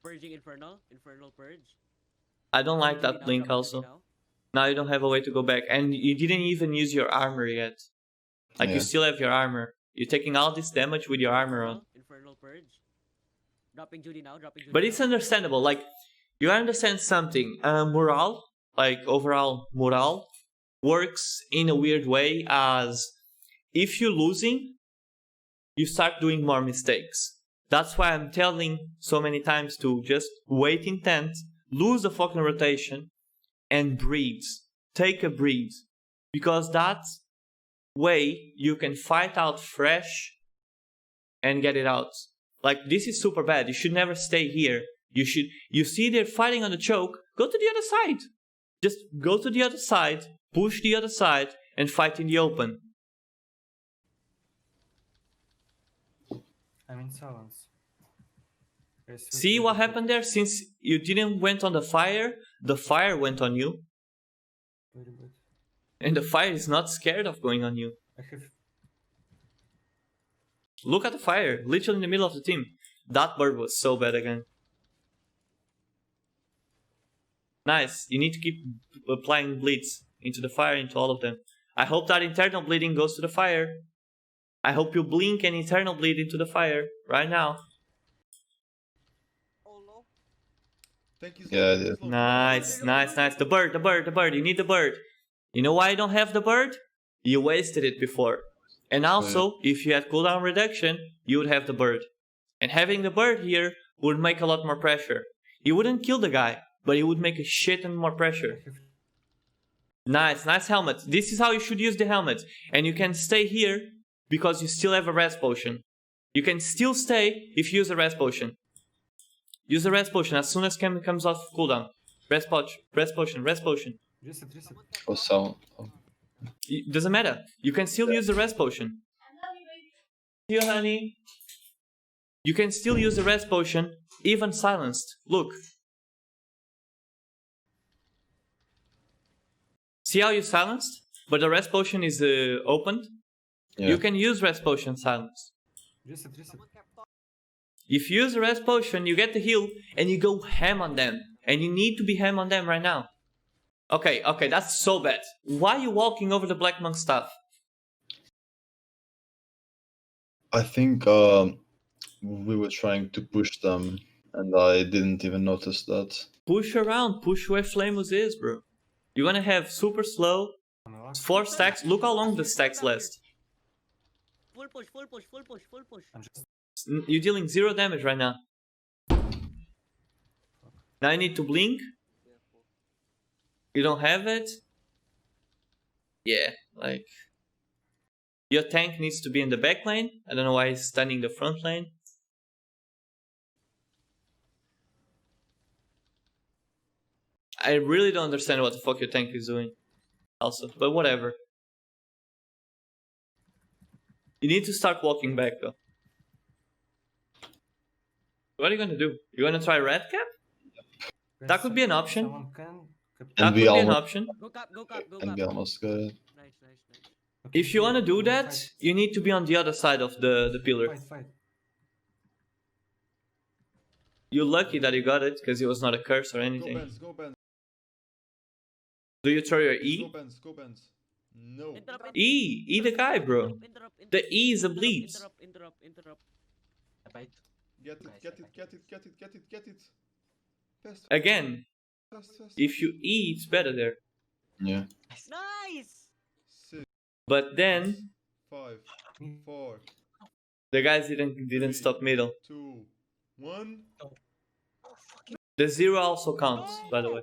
Purging Infernal. Infernal Purge. I don't like Dropping that duty blink now, dropping also. duty now. Now you don't have a way to go back. And you didn't even use your armor yet. Like, you Yeah. still have your armor. You're taking all this damage with your armor on. Infernal Purge. Dropping duty now. Dropping duty But now. it's understandable. Like, you understand something. Morale, like overall morale, works in a weird way as if you're losing, you start doing more mistakes. That's why I'm telling so many times to just wait in tent, lose the fucking rotation, and breathe. Take a breathe. Because that way you can fight out fresh and get it out. Like, this is super bad. You should never stay here. You see they're fighting on the choke, go to the other side. Just go to the other side, push the other side, and fight in the open. I'm in silence. Okay, switch See to what the- happened there? Since you didn't went on the fire went on you. Very good. And the fire is not scared of going on you. I have Look at the fire, literally in the middle of the team. That bird was so bad again. Nice, you need to keep applying bleeds into the fire, into all of them. I hope that internal bleeding goes to the fire. I hope you blink and internal bleed into the fire right now. Oh no. Thank you. Yeah, I did. Nice, nice, nice. The bird. You need the bird. You know why you don't have the bird? You wasted it before. And also, if you had cooldown reduction, you would have the bird. And having the bird here would make a lot more pressure. You wouldn't kill the guy, but it would make a shit and more pressure. Nice, nice helmet. This is how you should use the helmet. And you can stay here because you still have a rest potion. You can still stay if you use a rest potion. Use the rest potion as soon as Cam comes off cooldown. Rest potion, rest potion, rest potion. reset, reset. Oh, so. Oh. It doesn't matter. You can still use the rest potion. Here, honey. You can still use the rest potion, even silenced. Look. See how you silenced? But the rest potion is opened. Yeah. You can use rest potion silenced. Reset, reset. If you use the rest potion, you get the heal, and you go ham on them. And you need to be ham on them right now. Okay, okay, that's so bad. Why are you walking over the Black Monk stuff? I think we were trying to push them, and I didn't even notice that. Push around, push where Flamus is, bro. You're gonna have super slow, 4 stacks. Look how long the stacks last. Full push, full push, full push, full push. I'm just You're dealing 0 damage right now. Now I need to blink. You don't have it? Yeah, like... Your tank needs to be in the back lane. I don't know why he's stunning the front lane. I really don't understand what the fuck your tank is doing. Also, but whatever. You need to start walking back though. What are you gonna do? You're gonna try red cap? That could be an option. Someone can. That we could be an almost- option. Go cap, go cap, go And cap. we almost got it. Nice, nice, nice. Okay, If you wanna do that, fight, you need to be on the other side of the pillar. Fight, fight. You're lucky that you got it, because it was not a curse or Go anything. Benz, go Benz, Do you throw your go E? Benz, go Benz. No. Interrupt, E the guy, bro. interrupt, The E is a interrupt, bleed. interrupt. Get it, get it, get it, get it, get it, get it. Fast, Again, fast, fast. if you E, it's better there. Yeah. Nice! 6, But then, 5, 4, the guys didn't stop middle. 2, 1. The 0 also counts, by the way.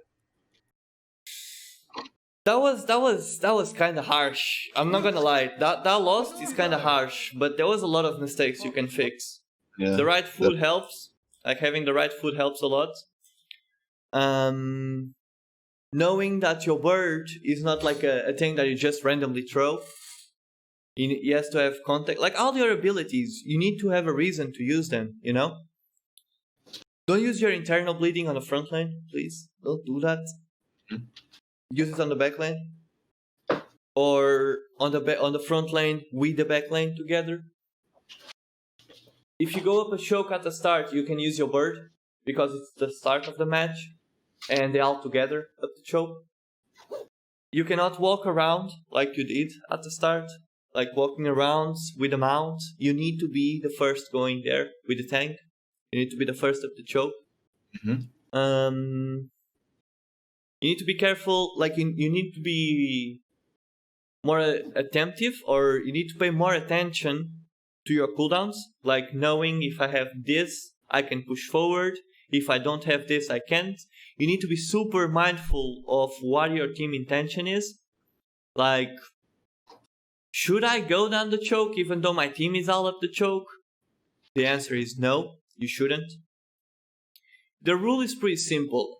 That was kind of harsh. I'm not gonna lie. That loss is kind of harsh, but there was a lot of mistakes you can fix. Yeah. The right food helps. Like having the right food helps a lot. Knowing that your bird is not like a thing that you just randomly throw. He has to have contact. Like all your abilities, you need to have a reason to use them, you know? Don't use your internal bleeding on the front lane, please. Don't do that. Use it on the back lane. Or on the front lane with the back lane together. If you go up a choke at the start, you can use your bird because it's the start of the match and they're all together at the choke. You cannot walk around like you did at the start, like walking around with the mount. You need to be the first going there with the tank. You need to be the first at the choke. You need to be careful, like you need to be more attentive, or you need to pay more attention to your cooldowns, like knowing if I have this, I can push forward. If I don't have this, I can't. You need to be super mindful of what your team intention is. Like, should I go down the choke even though my team is all up the choke? The answer is no, you shouldn't. The rule is pretty simple.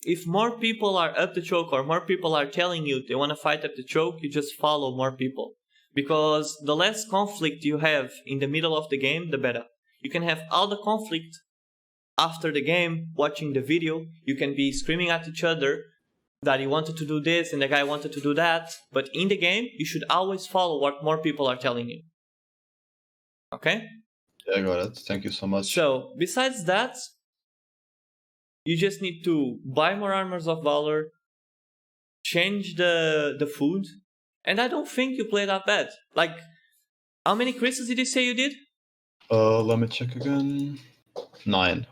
If more people are up the choke or more people are telling you they want to fight up the choke, you just follow more people. Because the less conflict you have in the middle of the game, the better. You can have all the conflict after the game, watching the video. You can be screaming at each other that you wanted to do this and the guy wanted to do that. But in the game, you should always follow what more people are telling you. Okay? Yeah, I got it. Thank you so much. So, besides that, you just need to buy more Armors of Valor, change the food, and I don't think you play that bad. Like, how many crystals did you say you did? Let me check again. 9.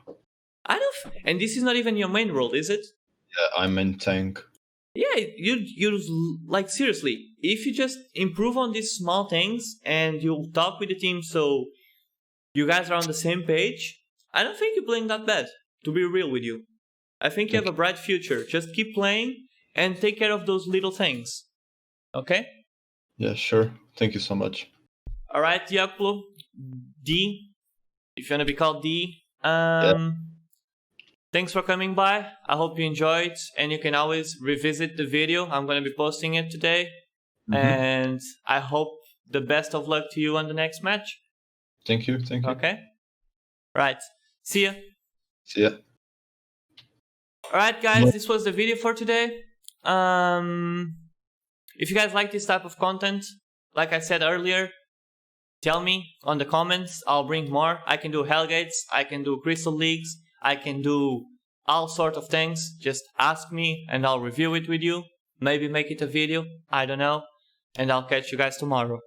And this is not even your main role, is it? Yeah, I'm in tank. Yeah, you like, seriously, if you just improve on these small things and you talk with the team so you guys are on the same page, I don't think you're playing that bad, to be real with you. I think you have a bright future. Just keep playing and take care of those little things. Okay? Yeah, sure. Thank you so much. Alright, Diablo. D. If you want to be called D. Thanks for coming by. I hope you enjoyed, and you can always revisit the video. I'm going to be posting it today. And I hope the best of luck to you on the next match. Thank you. Okay? Right. See ya. See ya. Alright guys, this was the video for today. If you guys like this type of content, like I said earlier, tell me on the comments. I'll bring more. I can do Hellgates, I can do Crystal Leagues, I can do all sort of things. Just ask me and I'll review it with you. Maybe make it a video, I don't know. And I'll catch you guys tomorrow.